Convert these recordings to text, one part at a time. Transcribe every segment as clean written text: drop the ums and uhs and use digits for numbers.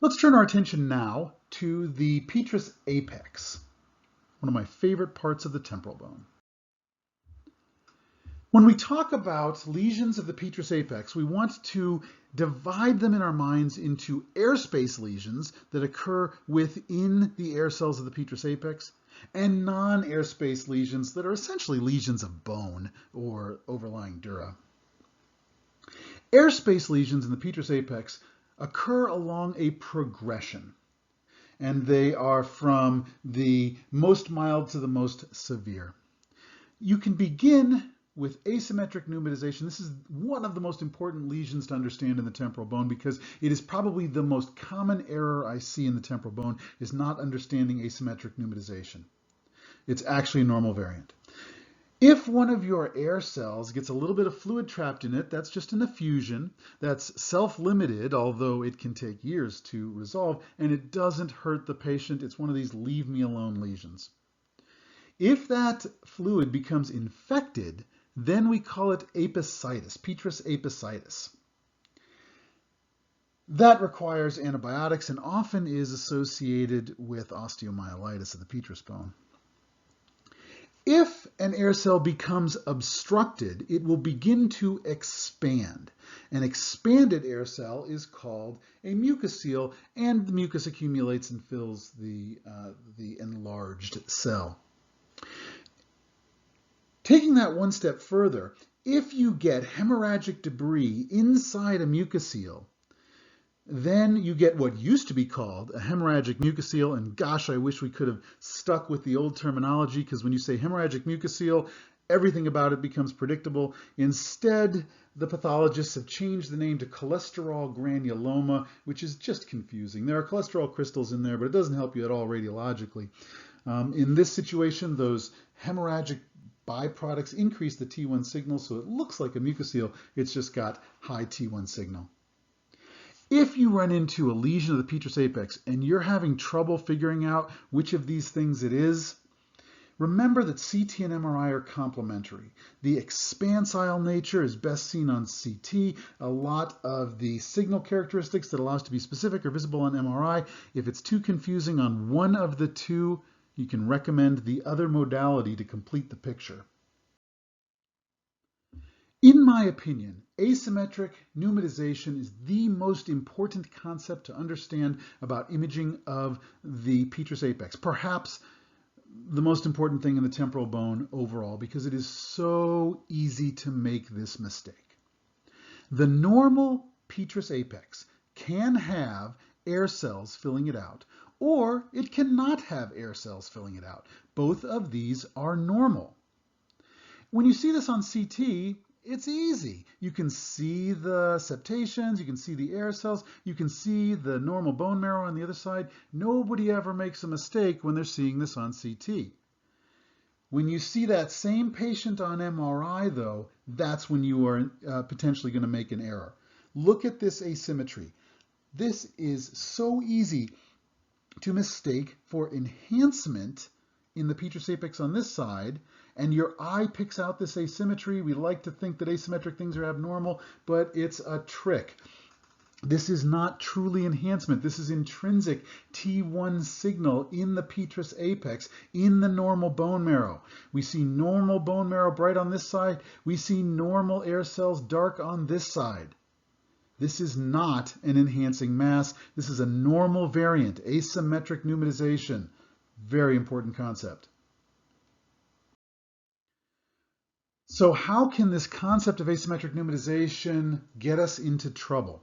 Let's turn our attention now to the Petrous Apex, one of my favorite parts of the temporal bone. When we talk about lesions of the Petrous Apex, we want to divide them in our minds into airspace lesions that occur within the air cells of the Petrous Apex and non-airspace lesions that are essentially lesions of bone or overlying dura. Airspace lesions in the Petrous Apex occur along a progression, and they are from the most mild to the most severe. You can begin with asymmetric neumanization. This is one of the most important lesions to understand in the temporal bone because it is probably the most common error I see in the temporal bone is not understanding asymmetric neumanization. It's actually a normal variant. If one of your air cells gets a little bit of fluid trapped in it, that's just an effusion. That's self-limited, although it can take years to resolve, and it doesn't hurt the patient. It's one of these leave me alone lesions. If that fluid becomes infected, then we call it apicitis, Petrous apicitis. That requires antibiotics and often is associated with osteomyelitis of the petrous bone. If an air cell becomes obstructed, it will begin to expand. An expanded air cell is called a mucosal, and the mucus accumulates and fills the enlarged cell. Taking that one step further, if you get hemorrhagic debris inside a mucosal, then you get what used to be called a hemorrhagic mucosal, and gosh, I wish we could have stuck with the old terminology, because when you say hemorrhagic mucosal, everything about it becomes predictable. Instead, the pathologists have changed the name to cholesterol granuloma, which is just confusing. There are cholesterol crystals in there, but it doesn't help you at all radiologically. In this situation, those hemorrhagic byproducts increase the T1 signal, so it looks like a mucosal. It's just got high T1 signal. If you run into a lesion of the Petrous Apex and you're having trouble figuring out which of these things it is, remember that CT and MRI are complementary. The expansile nature is best seen on CT. A lot of the signal characteristics that allow us to be specific are visible on MRI. If it's too confusing on one of the two, you can recommend the other modality to complete the picture. In my opinion, asymmetric neumanization is the most important concept to understand about imaging of the Petrous Apex. Perhaps the most important thing in the temporal bone overall, because it is so easy to make this mistake. The normal Petrous Apex can have air cells filling it out, or it cannot have air cells filling it out. Both of these are normal. When you see this on CT, it's easy. You can see the septations, you can see the air cells, you can see the normal bone marrow on the other side. Nobody ever makes a mistake when they're seeing this on CT. When you see that same patient on MRI, though, that's when you are potentially going to make an error. Look at this asymmetry. This is so easy to mistake for enhancement in the Petrous Apex on this side, and your eye picks out this asymmetry. We like to think that asymmetric things are abnormal, but it's a trick. This is not truly enhancement. This is intrinsic T1 signal in the Petrous Apex, in the normal bone marrow. We see normal bone marrow bright on this side. We see normal air cells dark on this side. This is not an enhancing mass. This is a normal variant, asymmetric neumanization. Very important concept. So how can this concept of asymmetric neumanization get us into trouble?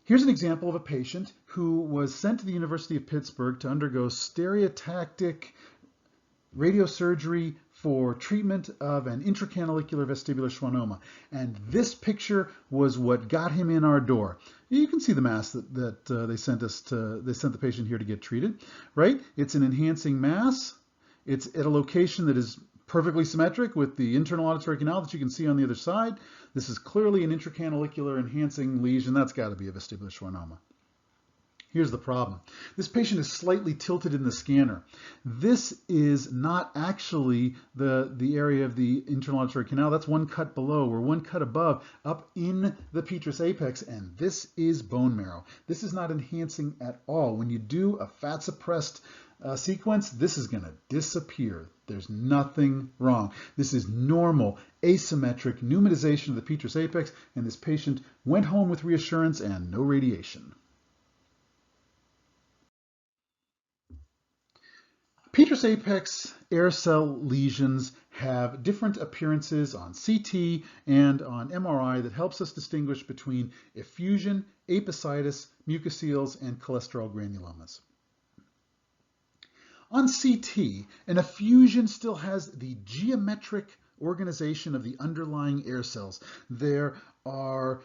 Here's an example of a patient who was sent to the University of Pittsburgh to undergo stereotactic radiosurgery for treatment of an intracanalicular vestibular schwannoma. And this picture was what got him in our door. You can see the mass that they sent the patient here to get treated, right? It's an enhancing mass. It's at a location that is perfectly symmetric with the internal auditory canal that you can see on the other side. This is clearly an intracanalicular enhancing lesion. That's got to be a vestibular schwannoma. Here's the problem. This patient is slightly tilted in the scanner. This is not actually the area of the internal auditory canal. That's one cut below or one cut above up in the Petrous apex, and this is bone marrow. This is not enhancing at all. When you do a fat suppressed sequence, this is going to disappear. There's nothing wrong. This is normal asymmetric neumanization of the Petrous apex, and this patient went home with reassurance and no radiation. Petrous apex air cell lesions have different appearances on CT and on MRI that helps us distinguish between effusion, apicitis, mucoceals, and cholesterol granulomas. On CT, an effusion still has the geometric organization of the underlying air cells. There are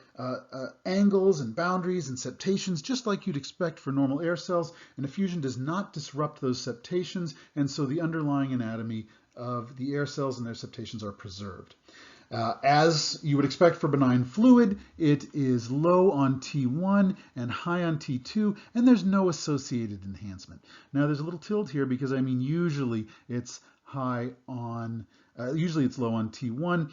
angles and boundaries and septations just like you'd expect for normal air cells, and effusion does not disrupt those septations, and so the underlying anatomy of the air cells and their septations are preserved. As you would expect for benign fluid, it is low on T1 and high on T2, and there's no associated enhancement. Now there's a little tilt here because usually it's usually it's low on T1.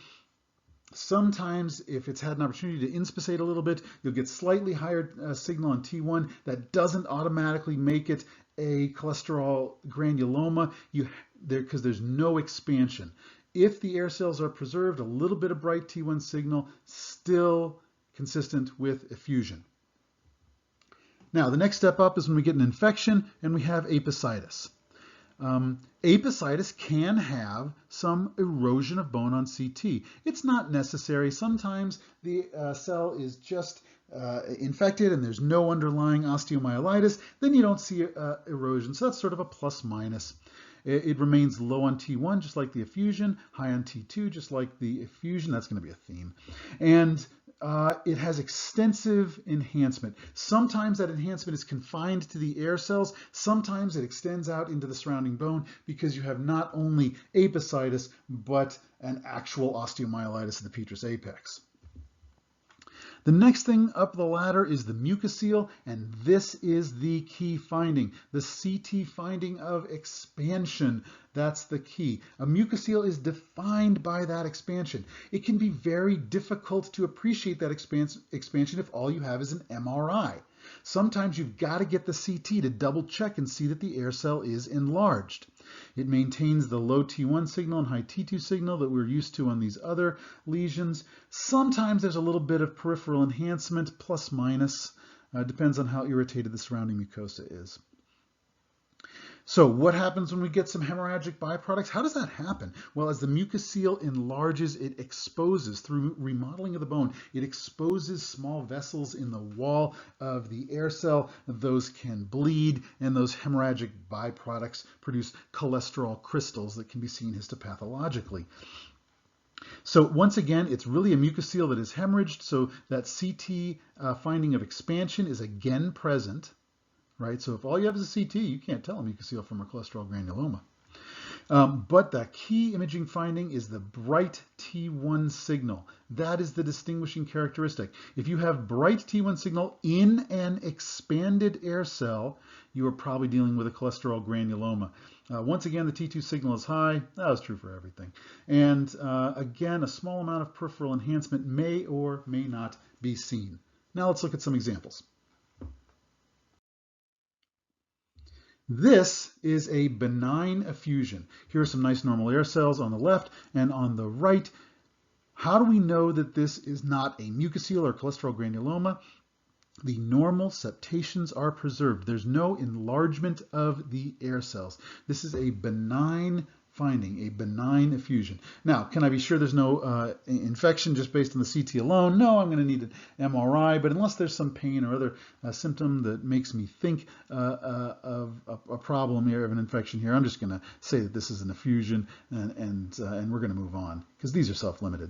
Sometimes, if it's had an opportunity to inspissate a little bit, you'll get slightly higher signal on T1. That doesn't automatically make it a cholesterol granuloma because there's no expansion. If the air cells are preserved, a little bit of bright T1 signal, still consistent with effusion. Now, the next step up is when we get an infection and we have apicitis. Apicitis can have some erosion of bone on CT. It's not necessary. Sometimes the cell is just infected and there's no underlying osteomyelitis. Then you don't see erosion. So that's sort of a plus minus. It remains low on T1, just like the effusion, high on T2, just like the effusion. That's going to be a theme. And it has extensive enhancement. Sometimes that enhancement is confined to the air cells. Sometimes it extends out into the surrounding bone because you have not only apicitis, but an actual osteomyelitis of the Petrous apex. The next thing up the ladder is the mucosal, and this is the key finding, the CT finding of expansion. That's the key. A mucosal is defined by that expansion. It can be very difficult to appreciate that expansion if all you have is an MRI. Sometimes you've got to get the CT to double check and see that the air cell is enlarged. It maintains the low T1 signal and high T2 signal that we're used to on these other lesions. Sometimes there's a little bit of peripheral enhancement, plus minus, depends on how irritated the surrounding mucosa is. So what happens when we get some hemorrhagic byproducts? How does that happen? Well, as the mucosal enlarges, it exposes, through remodeling of the bone, it exposes small vessels in the wall of the air cell. Those can bleed, and those hemorrhagic byproducts produce cholesterol crystals that can be seen histopathologically. So once again, it's really a mucosal that is hemorrhaged, so that CT finding of expansion is again present. Right, so if all you have is a CT, you can't tell a mucosal from a cholesterol granuloma. But the key imaging finding is the bright T1 signal. That is the distinguishing characteristic. If you have bright T1 signal in an expanded air cell, you are probably dealing with a cholesterol granuloma. Once again, the T2 signal is high. That was true for everything. And again, a small amount of peripheral enhancement may or may not be seen. Now let's look at some examples. This is a benign effusion. Here are some nice normal air cells on the left and on the right. How do we know that this is not a mucosal or cholesterol granuloma? The normal septations are preserved. There's no enlargement of the air cells. This is a benign finding, a benign effusion. Now, can I be sure there's no infection just based on the CT alone? No, I'm going to need an MRI, but unless there's some pain or other symptom that makes me think of a problem here, of an infection here, I'm just going to say that this is an effusion, and we're going to move on, because these are self-limited.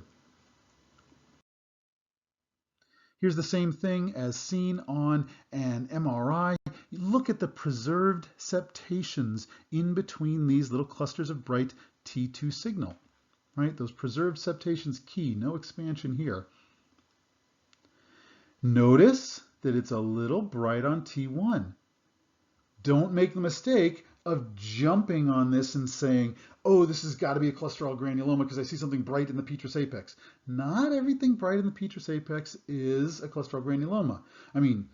Here's the same thing as seen on an MRI. You look at the preserved septations in between these little clusters of bright T2 signal, right? Those preserved septations key, no expansion here. Notice that it's a little bright on T1. Don't make the mistake of jumping on this and saying, oh, this has got to be a cholesterol granuloma because I see something bright in the Petrous apex. Not everything bright in the Petrous apex is a cholesterol granuloma. I mean,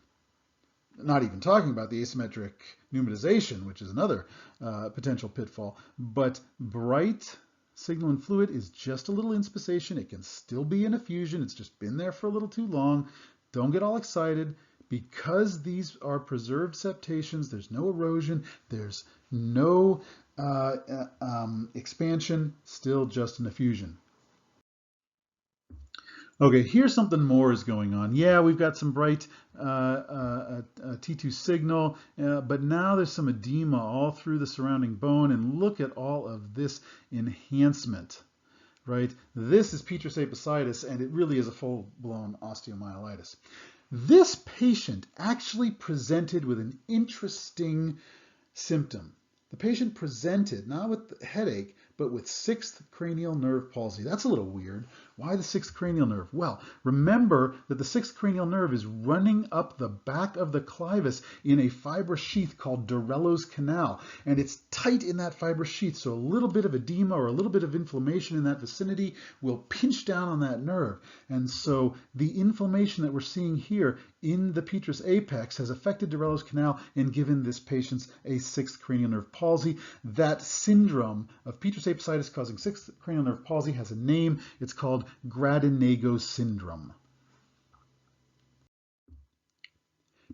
not even talking about the asymmetric neumanization, which is another potential pitfall, but bright signal and fluid is just a little inspissation. It can still be an effusion. It's just been there for a little too long. Don't get all excited. Because these are preserved septations, there's no erosion, there's no expansion, still just an effusion. Okay, here's something more is going on. Yeah, we've got some bright T2 signal, but now there's some edema all through the surrounding bone, and look at all of this enhancement, right? This is Petrous apicitis, and it really is a full-blown osteomyelitis. This patient actually presented with an interesting symptom. The patient presented not with headache, but with 6th cranial nerve palsy. That's a little weird. Why the 6th cranial nerve? Well, remember that the 6th cranial nerve is running up the back of the clivus in a fibrous sheath called Dorello's canal, and it's tight in that fibrous sheath, so a little bit of edema or a little bit of inflammation in that vicinity will pinch down on that nerve. And so the inflammation that we're seeing here in the Petrous apex has affected Dorello's canal and given this patient a 6th cranial nerve palsy. That syndrome of Petrous apicitis causing 6th cranial nerve palsy has a name. It's called Gradinago syndrome.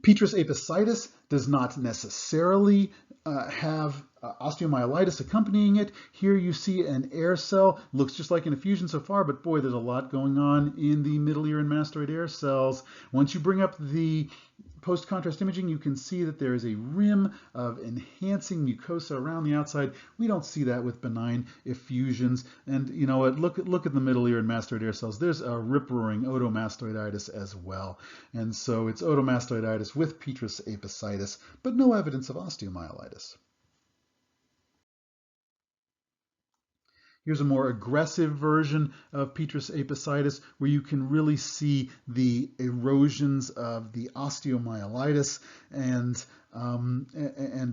Petrous apicitis does not necessarily have osteomyelitis accompanying it. Here you see an air cell, looks just like an effusion so far, but boy, there's a lot going on in the middle ear and mastoid air cells. Once you bring up the post-contrast imaging, you can see that there is a rim of enhancing mucosa around the outside. We don't see that with benign effusions. And you know what? Look at the middle ear and mastoid air cells. There's a rip-roaring otomastoiditis as well. And so it's otomastoiditis with Petrous apicitis, but no evidence of osteomyelitis. Here's a more aggressive version of Petrous apicitis where you can really see the erosions of the osteomyelitis and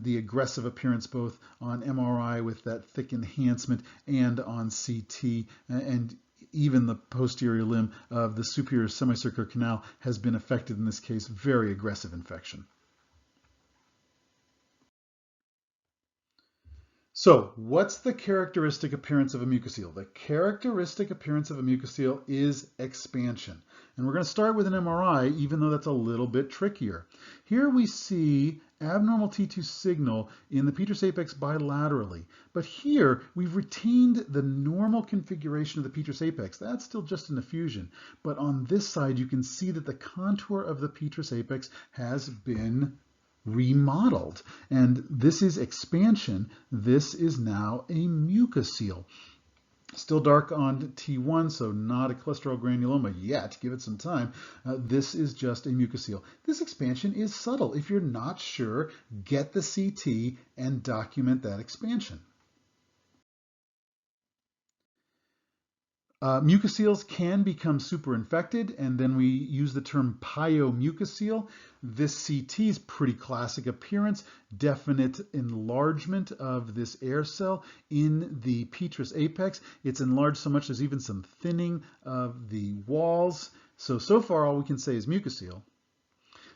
the aggressive appearance both on MRI with that thick enhancement and on CT, and even the posterior limb of the superior semicircular canal has been affected in this case. Very aggressive infection. So what's the characteristic appearance of a mucosal? The characteristic appearance of a mucosal is expansion. And we're going to start with an MRI, even though that's a little bit trickier. Here we see abnormal T2 signal in the Petrous apex bilaterally. But here we've retained the normal configuration of the Petrous apex. That's still just an effusion. But on this side, you can see that the contour of the Petrous apex has been remodeled, and this is expansion. This is now a mucosal. Still dark on T1, so not a cholesterol granuloma yet. Give it some time. This is just a mucosal. This expansion is subtle. If you're not sure, get the CT and document that expansion. Mucosals can become superinfected, and then we use the term pyomucosal. This CT is pretty classic appearance, definite enlargement of this air cell in the Petrous apex. It's enlarged so much there's even some thinning of the walls. So far all we can say is mucosal.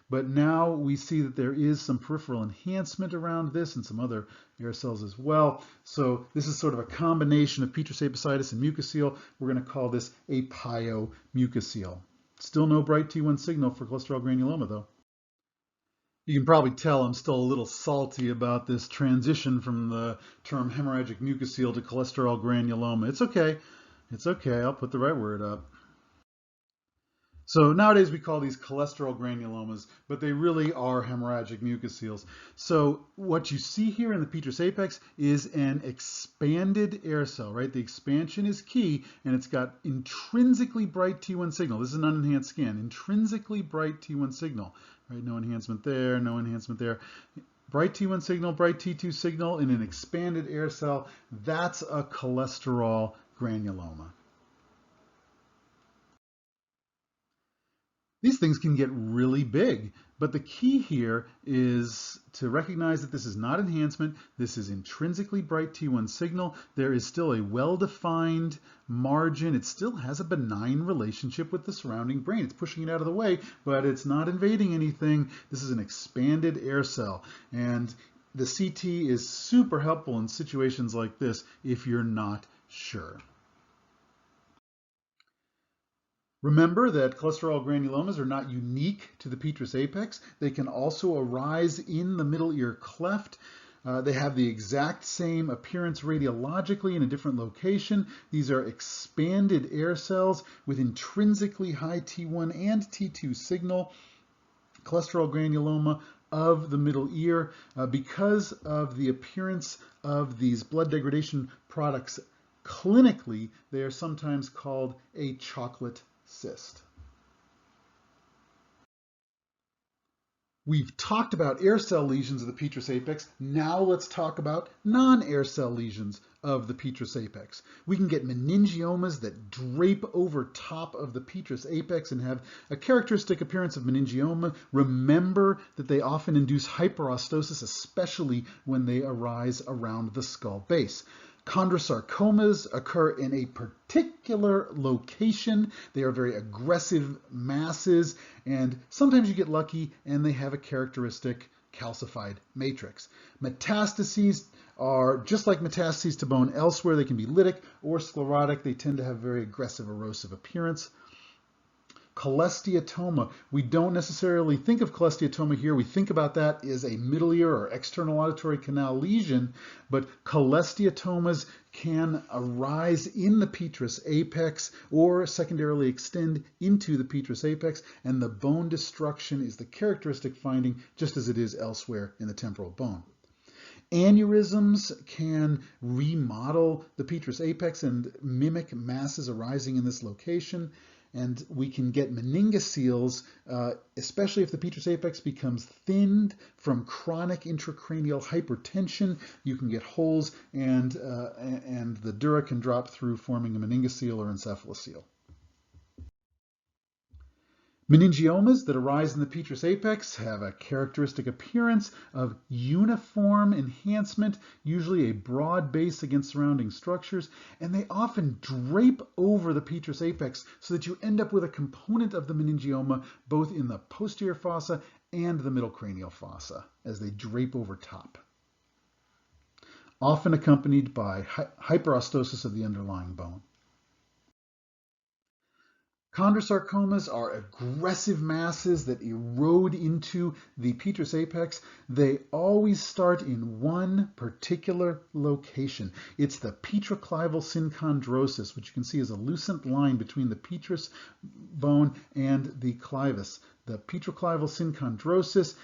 But now we see that there is some peripheral enhancement around this and some other air cells as well. So this is sort of a combination of Petrous apicitis and mucosal. We're going to call this a pyomucosal. Still no bright T1 signal for cholesterol granuloma though. You can probably tell I'm still a little salty about this transition from the term hemorrhagic mucosal to cholesterol granuloma. It's okay. It's okay. I'll put the right word up. So nowadays we call these cholesterol granulomas, but they really are hemorrhagic mucosals. So what you see here in the Petrous apex is an expanded air cell, right? The expansion is key, and it's got intrinsically bright T1 signal. This is an unenhanced scan. Intrinsically bright T1 signal, right? No enhancement there, no enhancement there. Bright T1 signal, bright T2 signal in an expanded air cell. That's a cholesterol granuloma. These things can get really big, but the key here is to recognize that this is not enhancement. This is intrinsically bright T1 signal. There is still a well-defined margin. It still has a benign relationship with the surrounding brain. It's pushing it out of the way, but it's not invading anything. This is an expanded air cell, and the CT is super helpful in situations like this if you're not sure. Remember that cholesterol granulomas are not unique to the Petrous apex. They can also arise in the middle ear cleft. They have the exact same appearance radiologically in a different location. These are expanded air cells with intrinsically high T1 and T2 signal. Cholesterol granuloma of the middle ear, because of the appearance of these blood degradation products clinically, they are sometimes called a chocolate cyst. We've talked about air cell lesions of the Petrous apex. Now let's talk about non-air cell lesions of the Petrous apex. We can get meningiomas that drape over top of the Petrous apex and have a characteristic appearance of meningioma. Remember that they often induce hyperostosis, especially when they arise around the skull base. Chondrosarcomas occur in a particular location. They are very aggressive masses, and sometimes you get lucky and they have a characteristic calcified matrix. Metastases are just like metastases to bone elsewhere. They can be lytic or sclerotic. They tend to have very aggressive erosive appearance. Cholesteatoma. We don't necessarily think of cholesteatoma here. We think about that as a middle ear or external auditory canal lesion, but cholesteatomas can arise in the Petrous apex or secondarily extend into the Petrous apex, and the bone destruction is the characteristic finding just as it is elsewhere in the temporal bone. Aneurysms can remodel the Petrous apex and mimic masses arising in this location. And we can get Meningaseals, especially if the Petrous apex becomes thinned from chronic intracranial hypertension. You can get holes, and the dura can drop through, forming a Meningaseal or encephaloceal. Meningiomas that arise in the Petrous apex have a characteristic appearance of uniform enhancement, usually a broad base against surrounding structures, and they often drape over the Petrous apex so that you end up with a component of the meningioma both in the posterior fossa and the middle cranial fossa as they drape over top, often accompanied by hyperostosis of the underlying bone. Chondrosarcomas are aggressive masses that erode into the Petrous apex. They always start in one particular location. It's the petroclival synchondrosis, which you can see is a lucent line between the petrous bone and the clivus. The petroclival synchondrosis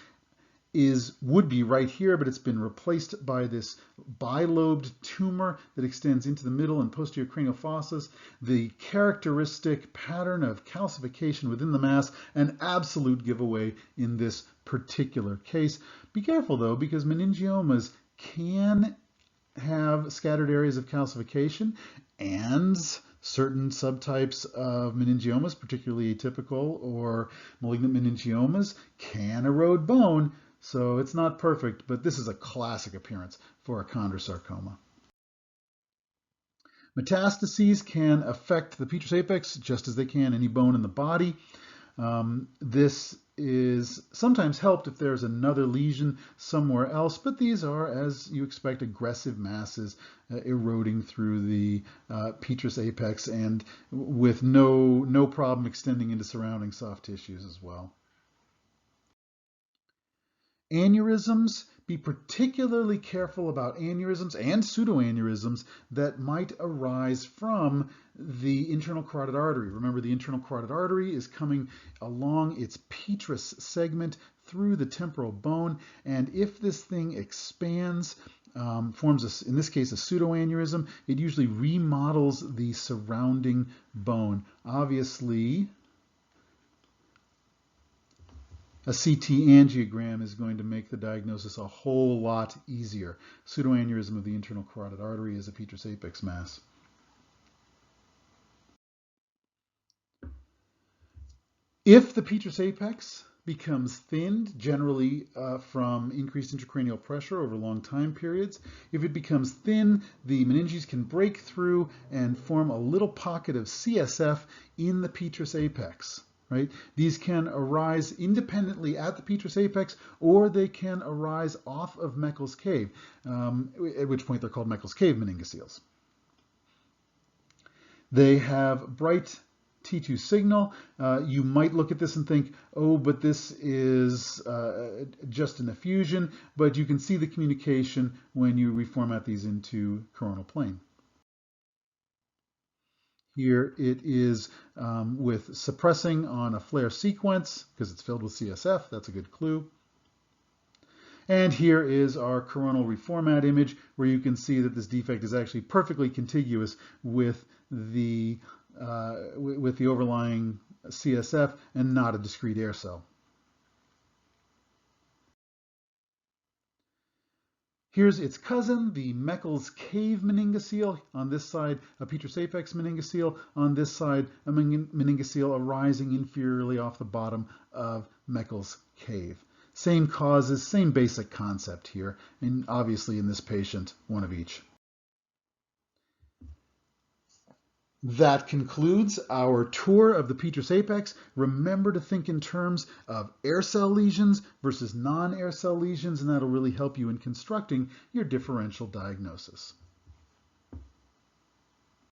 would be right here, but it's been replaced by this bilobed tumor that extends into the middle and posterior cranial fossas. The characteristic pattern of calcification within the mass, an absolute giveaway in this particular case. Be careful though, because meningiomas can have scattered areas of calcification, and certain subtypes of meningiomas, particularly atypical or malignant meningiomas, can erode bone. So it's not perfect, but this is a classic appearance for a chondrosarcoma. Metastases can affect the Petrous apex just as they can any bone in the body. This is sometimes helped if there's another lesion somewhere else, but these are, as you expect, aggressive masses eroding through the Petrous apex and with no problem extending into surrounding soft tissues as well. Aneurysms, be particularly careful about aneurysms and pseudoaneurysms that might arise from the internal carotid artery. Remember, the internal carotid artery is coming along its Petrous segment through the temporal bone, and if this thing expands, forms, in this case, a pseudoaneurysm, it usually remodels the surrounding bone. Obviously, a CT angiogram is going to make the diagnosis a whole lot easier. Pseudoaneurysm of the internal carotid artery is a Petrous apex mass. If the Petrous apex becomes thinned, generally from increased intracranial pressure over long time periods, if it becomes thin, the meninges can break through and form a little pocket of CSF in the Petrous apex. Right? These can arise independently at the Petrous apex, or they can arise off of Meckel's cave, at which point they're called Meckel's cave meningaseals. They have bright T2 signal. You might look at this and think, oh, but this is just an effusion, but you can see the communication when you reformat these into coronal plane. Here it is with suppressing on a flare sequence because it's filled with CSF. That's a good clue. And here is our coronal reformat image where you can see that this defect is actually perfectly contiguous with the overlying CSF and not a discrete air cell. Here's its cousin, the Meckel's cave meningaseal. On this side, a Petrous apex meningaseal. On this side, a meningaseal arising inferiorly off the bottom of Meckel's cave. Same causes, same basic concept here, and obviously in this patient, one of each. That concludes our tour of the Petrous apex. Remember to think in terms of air cell lesions versus non-air cell lesions, and that'll really help you in constructing your differential diagnosis.